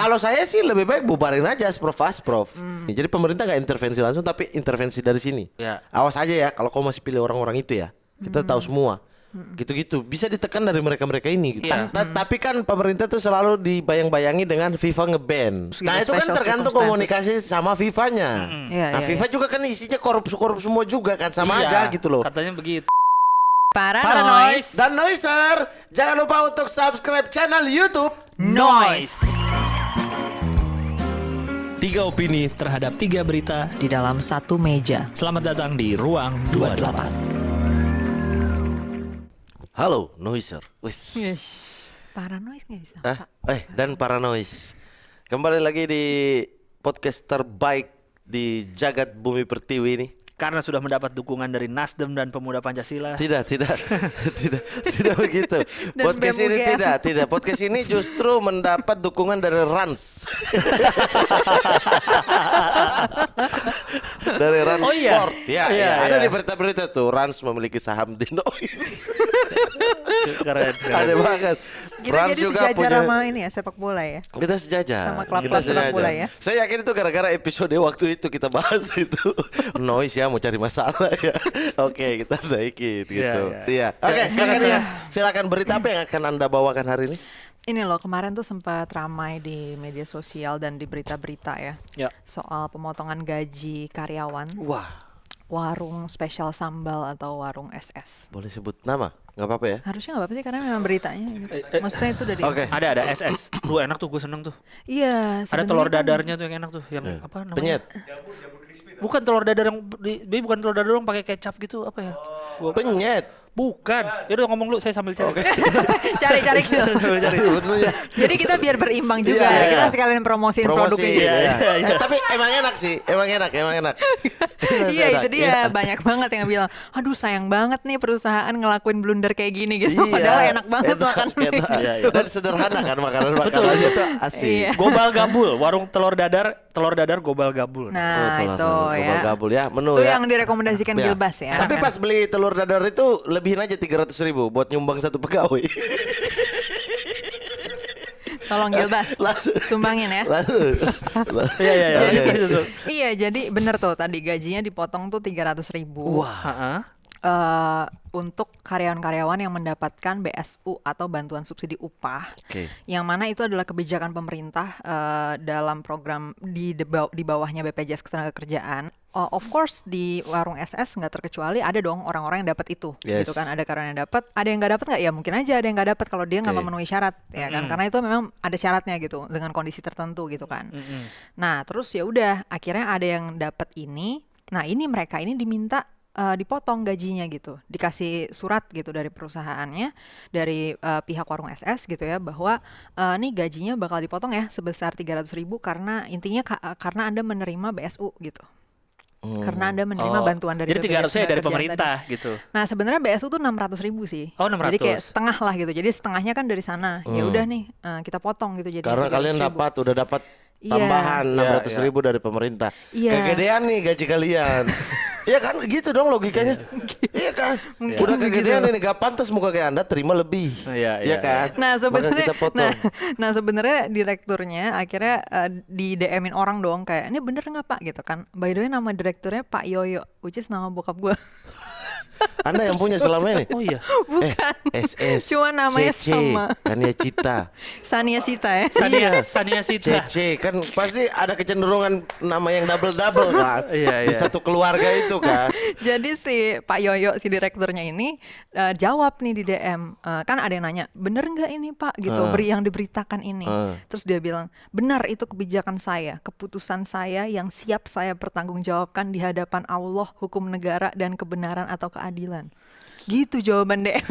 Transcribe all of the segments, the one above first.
Kalau saya sih lebih baik bubarin aja asprof. Jadi pemerintah nggak intervensi langsung, tapi intervensi dari sini. Ya. Awas aja ya kalau kau masih pilih orang-orang itu ya. Kita tahu semua. Gitu-gitu bisa ditekan dari mereka-mereka ini gitu. Iya. Tapi kan pemerintah tuh selalu dibayang-bayangi dengan FIFA nge-ban. Nah itu kan Special tergantung circumstances. komunikasi sama FIFA-nya. Iya, Nah iya, FIFA juga kan isinya korup semua juga kan, sama Iya, aja gitu loh. Katanya begitu. Paranoid. Dan Noiser, jangan lupa untuk subscribe channel YouTube Noise. 3 opini terhadap 3 berita. Di dalam satu meja. Selamat datang di Ruang 28. Halo Noiser. Wis. Paranoid nggak bisa? Dan Paranois. Kembali lagi di podcast terbaik di jagat bumi pertiwi ini. Karena sudah mendapat dukungan dari Nasdem dan Pemuda Pancasila. Tidak begitu. Dan Podcast ini BEM. tidak. Podcast ini justru mendapat dukungan dari Rans. Dari Rans Oh iya? Sport. Ya, Iya, ada iya. di berita-berita tuh Rans memiliki saham di Noise. Keren. Ada banget. Kita Rans jadi juga sejajar punya. sama ini ya, sepak bola ya. Kita sejajar. Sama klub-klub Kita sepak sejajar. bola ya. Saya yakin itu gara-gara episode waktu itu kita bahas itu. Noise ya mau cari masalah ya. Oke, kita naikin gitu. Iya. Oke, silakan berita apa yang akan Anda bawakan hari ini? Ini loh, kemarin tuh sempat ramai di media sosial dan di berita-berita ya. Ya. Soal pemotongan gaji karyawan Wah, warung spesial sambal atau warung SS. boleh sebut nama? Nggak apa-apa ya? Harusnya nggak apa-apa sih karena memang beritanya gitu. Maksudnya itu dari Oke. Ada SS. Duh enak tuh, gue seneng tuh. Iya, Ada sebenarnya telur kan- dadarnya tuh yang enak tuh, yang apa namanya? Penyet. Bukan telur dadar yang bukan telur dadar yang pakai kecap gitu, apa ya? Penyet. Bukan. Yaudah ngomong lu, saya sambil cari. cari-cari gitu. Sambil cari. Benernya. Jadi kita biar berimbang juga. Iya, iya. Kita sekalian promosiin produknya Promosi. juga. Iya. Tapi emang enak sih. Emang enak. Iya itu dia, banyak banget yang bilang, aduh sayang banget nih perusahaan ngelakuin blunder kayak gini gitu. Iya. Padahal enak banget makan enak. Iya, iya. Dan sederhana kan makanan Betul. itu asik. Iya. Gobal gabul, warung telur dadar gobal gabul. Nah telur itu ya. gabul ya, menu Itu ya. yang direkomendasikan Ya. Gilbas ya. Tapi pas beli telur dadar itu lebihin aja 300.000 buat nyumbang satu pegawai. Tolong Gilbas, Langsung. sumbangin ya. Iya. Jadi, Gitu tuh. iya jadi bener tuh tadi gajinya dipotong tuh 300.000. Heeh. Untuk karyawan-karyawan yang mendapatkan BSU atau bantuan subsidi upah, Oke. yang mana itu adalah kebijakan pemerintah dalam program di bawahnya BPJS Ketenagakerjaan. Of course di warung SS nggak terkecuali ada dong orang-orang yang dapat itu, Yes. gitu kan? Ada karyawan yang dapat, ada yang nggak dapat nggak? Ya mungkin aja ada yang nggak dapat kalau dia nggak Oke. memenuhi syarat, ya kan? Karena itu memang ada syaratnya gitu dengan kondisi tertentu gitu kan. Nah terus ya udah akhirnya ada yang dapat ini. Nah ini mereka ini diminta dipotong gajinya gitu, dikasih surat gitu dari perusahaannya, dari pihak warung SS gitu ya, bahwa nih gajinya bakal dipotong ya sebesar 300.000 karena intinya karena Anda menerima BSU gitu. Karena Anda menerima bantuan dari Jadi 300 BPJS dari Ketenagakerjaan pemerintah tadi. gitu. Nah sebenarnya BSU tuh 600.000 sih. Oh, 600. Jadi kayak setengah lah gitu. Jadi setengahnya kan dari sana. Ya udah nih kita potong gitu jadi. Karena kalian 300.000. udah dapat Iya. tambahan 600.000 dari pemerintah. Iya. Kegedean nih gaji kalian. Iya kan gitu dong logikanya. Iya kan. Udah kegedean ini gak pantas muka kayak Anda terima lebih. Iya, Iya kan. Nah Maka sebenarnya, kita potong. nah sebenarnya direkturnya akhirnya di DM-in orang dong kayak ini bener nggak Pak gitu kan. By the way nama direkturnya Pak Yoyo, which is nama bokap gue. Anda yang punya selama ini. Oh iya. Bukan. SS. Cuma namanya CC, sama. Kania Cita. Sania Sita ya. Sania Sita. CC kan pasti ada kecenderungan nama yang double kan. Iya, Di iya. satu keluarga itu kan. Jadi si Pak Yoyo si direkturnya ini jawab nih di DM, kan ada yang nanya bener nggak ini Pak gitu yang diberitakan ini. Terus dia bilang benar itu kebijakan saya, keputusan saya yang siap saya pertanggungjawabkan di hadapan Allah, hukum negara dan kebenaran atau keadilan. Gitu jawaban DM.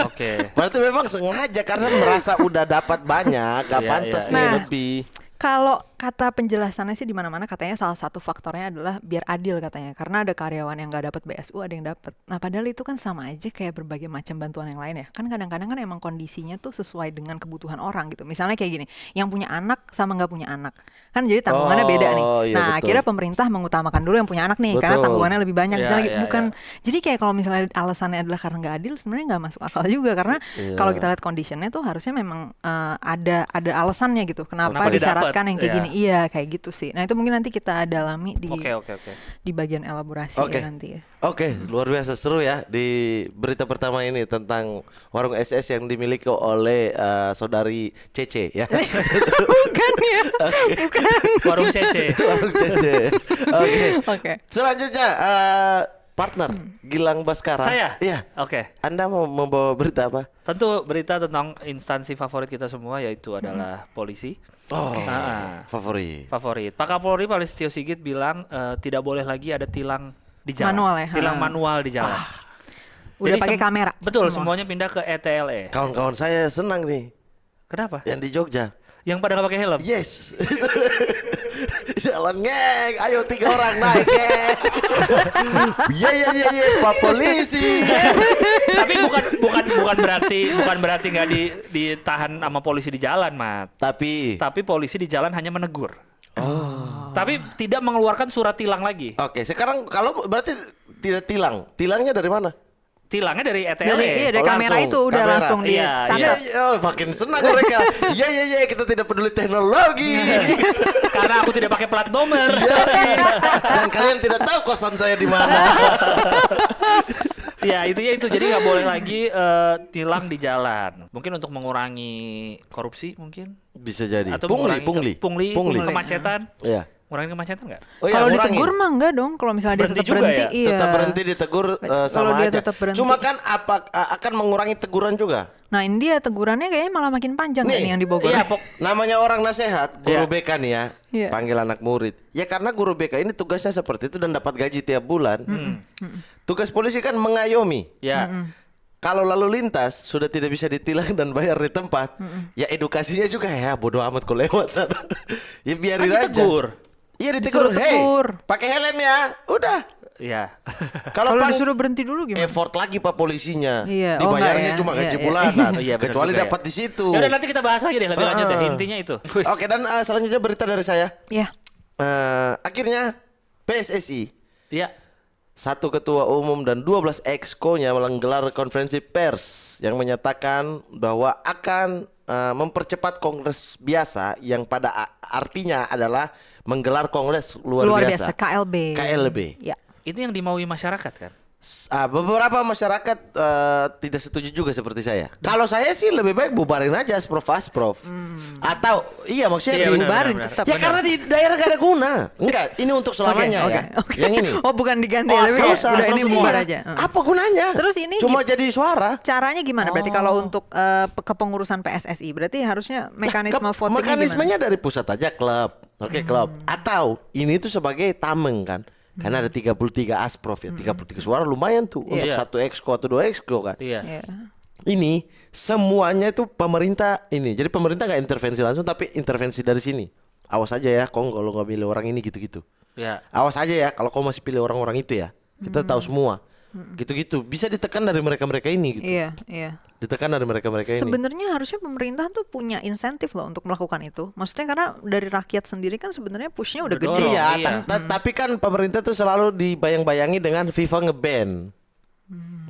Oke. Berarti memang sengaja karena merasa udah dapat banyak, gak Iya, pantas iya, nih iya. lebih. Kalau kata penjelasannya sih di mana-mana katanya salah satu faktornya adalah biar adil katanya. Karena ada karyawan yang nggak dapat BSU, ada yang dapat. Nah, padahal itu kan sama aja kayak berbagai macam bantuan yang lain ya. Kan kadang-kadang kan emang kondisinya tuh sesuai dengan kebutuhan orang gitu. Misalnya kayak gini, yang punya anak sama nggak punya anak. Kan jadi tanggungannya beda nih. Iya, Nah, betul. akhirnya pemerintah mengutamakan dulu yang punya anak nih karena Betul. tanggungannya lebih banyak. Ya, Misalnya ya, bukan ya. jadi kayak kalau misalnya alasannya adalah karena nggak adil, sebenarnya nggak masuk akal juga karena Iya. kalau kita lihat conditionnya tuh harusnya memang ada alasannya gitu. Kenapa dia disyaratkan dapet, yang kayak ya. gini? Iya, kayak gitu sih. Nah, itu mungkin nanti kita dalami di Oke. di bagian elaborasi Oke. ya nanti ya. Oke, luar biasa seru ya di berita pertama ini tentang warung SS yang dimiliki oleh saudari Cece ya. Bukan ya. Bukan. Warung Cece. Warung Cece. Oke. Oke. Selanjutnya partner Gilang Baskara. Saya? Iya. Oke. Anda mau membawa berita apa? Tentu berita tentang instansi favorit kita semua yaitu adalah polisi. Oh, Ah. favorit. Pak Kapolri Pak Listio Sigit bilang tidak boleh lagi ada tilang di jalan. Manual ya? Tilang Ha. manual di jalan. Udah Jadi pakai kamera. Betul, semua. semuanya pindah ke ETLE. Kawan-kawan saya senang nih Kenapa? yang di Jogja. Yang pada nggak pakai helm. Yes. Jalan geng, ayo 3 orang naik geng. Iya, Pak Polisi. Tapi bukan berarti nggak ditahan sama polisi di jalan, Mat. Tapi Tapi polisi di jalan hanya menegur. Tapi tidak mengeluarkan surat tilang lagi. oke, sekarang kalau berarti tidak tilang. Tilangnya dari mana? Tilangnya dari Dari, ETLE. dari Oh, kamera langsung. itu udah Kamera. langsung Iya, dicatat. Makin senang mereka. Iya, kita tidak peduli teknologi. Karena aku tidak pakai plat nomor. Dan kalian tidak tahu kosan saya di mana. Ya intinya itu, jadi nggak boleh lagi tilang di jalan. Mungkin untuk mengurangi korupsi mungkin. Bisa jadi. Atau Pungli. pungli, kemacetan. Iya. Ngurangin kemacetan nggak? Oh iya, Kalau ngurangin. ditegur mah enggak dong. Kalau misalnya dia Berhenti tetap juga berhenti, ya? iya. Tetap berhenti ditegur Kalau sama dia aja. tetap berhenti. Cuma kan akan mengurangi teguran juga. Nah, ini dia tegurannya kayaknya malah makin panjang Nih, ini yang di Bogor. Iya, Namanya orang nasehat, guru Iya. BK nih ya, Iya. panggil anak murid. Ya karena guru BK ini tugasnya seperti itu dan dapat gaji tiap bulan. Tugas polisi kan mengayomi. Ya. Kalau lalu lintas sudah tidak bisa ditilang dan bayar di tempat, ya edukasinya juga ya bodoh amat kau lewat sana. Ya biarin Kan aja. ditegur. Iya ditegur. Disuruh Hey, tegur. pakai helm ya. Udah. Iya. Kalau Kalau pang- disuruh berhenti dulu gimana? effort lagi pak polisinya. Iya. Oh, Dibayarnya enggak ya. cuma gaji Iya, iya. bulanan. Oh, iya, benar Kecuali juga ya. dapat di situ. Ya udah nanti kita bahas lagi deh lebih lanjut deh. Intinya itu. Oke, dan selanjutnya berita dari saya. Ya. Akhirnya PSSI, Iya. satu ketua umum dan 12 exco-nya menggelar konferensi pers yang menyatakan bahwa akan mempercepat kongres biasa yang pada artinya adalah menggelar kongres luar biasa. KLB. KLB. Ya. Itu yang dimaui masyarakat kan? Beberapa masyarakat tidak setuju juga seperti saya. Kalau saya sih lebih baik bubarin aja Asprof. Atau iya maksudnya Iya, benar, dibubarin benar, tetap. ya karena di daerah gak ada guna. Enggak, ini untuk selamanya Oke, ya. oke. Yang ini. Oh, bukan diganti Oh, ya, tapi nggak ya, usah, udah nggak ini usah. bubar Iya. aja. Apa gunanya? Terus ini cuma jadi suara. Caranya gimana? Berarti kalau untuk kepengurusan PSSI, berarti harusnya mekanisme votingnya Mekanismenya gimana? dari pusat aja klub. Oke, klub. Atau ini tuh sebagai tameng kan. Karena ada 33 Asprof ya. 33 suara lumayan tuh untuk Iya. satu exco atau 2 exco kan. Iya. Iya. Ini semuanya itu pemerintah ini. Jadi pemerintah nggak intervensi langsung tapi intervensi dari sini. Awas aja ya, kong kalau nggak pilih orang ini gitu-gitu. Iya. Awas aja ya kalau kau masih pilih orang-orang itu ya. Kita tahu semua. Gitu-gitu. Bisa ditekan dari mereka-mereka ini gitu. Iya, iya. Ditekan dari mereka-mereka ini. Sebenarnya harusnya pemerintah tuh punya insentif loh untuk melakukan itu. Maksudnya karena dari rakyat sendiri kan sebenarnya pushnya udah Udah gede. dorong. Iya, Iya. tapi kan pemerintah tuh selalu dibayang-bayangi dengan FIFA nge-ban.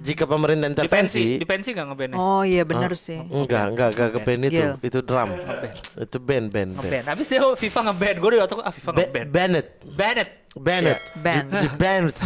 Jika pemerintah intervensi, Dipensi nggak ngeband? Oh iya benar sih. enggak nge-ban itu. Iya. Itu drum. Itu ban. Ngeband. Habis dia FIFA ngeband. Gue udah waktu FIFA ngeband. Banned. Banned. Banned. Ban. Di banned.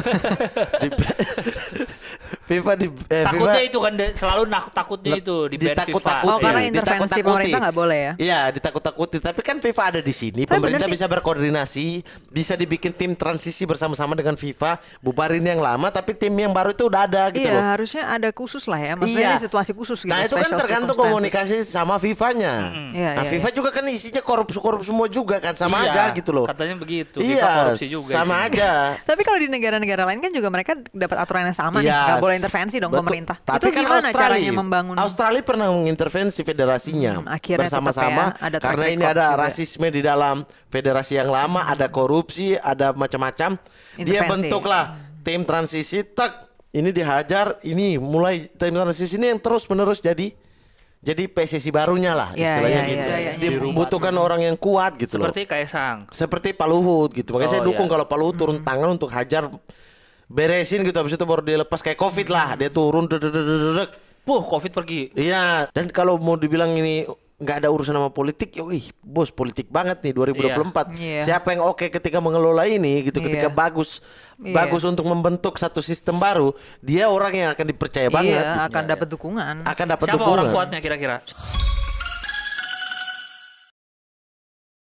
FIFA di Takutnya FIFA itu kan selalu takutnya itu di ban FIFA. ditakut-takuti. Oh, karena Iya, intervensi ditakut-takuti. pemerintah nggak boleh ya? Iya, ditakut-takuti. Tapi kan FIFA ada di sini, Tapi pemerintah bener sih. bisa berkoordinasi, bisa dibikin tim transisi bersama-sama dengan FIFA, bubarin yang lama, tapi tim yang baru itu udah ada gitu Iya, loh. harusnya ada khusus lah ya. Maksudnya ini situasi khusus gitu. Nah itu kan special tergantung circumstances. komunikasi sama FIFA-nya. Iya, Nah iya, FIFA juga kan isinya korup semua juga kan, sama Iya, aja gitu loh. Katanya begitu. FIFA Iya, korupsi juga sama isinya. aja. Tapi kalau di negara-negara lain kan juga mereka dapat aturan yang sama nih. Iya, Nggak boleh boleh intervensi dong Betul. pemerintah. Tapi Itu kan gimana Australia, caranya membangun? Australia pernah mengintervensi federasinya akhirnya bersama-sama tetap ya, ada track karena ini record ada juga. rasisme di dalam federasi yang lama, ada korupsi, ada macam-macam. Dia Intervensi. bentuklah tim transisi, ini dihajar, ini mulai tim transisi ini yang terus-menerus jadi PSSI barunya lah Ya, istilahnya ya, gitu. ya, ya, ya. Dibutuhkan orang yang kuat gitu loh. Seperti Kaisang. Seperti Pak Luhut gitu. Makanya saya Oh, dukung iya. kalau Pak Luhut turun tangan untuk hajar, beresin gitu, habis itu baru dilepas kayak Covid lah. Dia turun dedededededek. Covid pergi. Iya, dan kalau mau dibilang ini nggak ada urusan sama politik, ya wih, bos politik banget nih 2024. Iya. Siapa yang oke ketika mengelola ini gitu, ketika Iya. bagus Iya. bagus untuk membentuk satu sistem baru, dia orang yang akan dipercaya banget. Iya, gitu. akan dapat dukungan. Akan dapat Siapa dukungan. orang kuatnya kira-kira?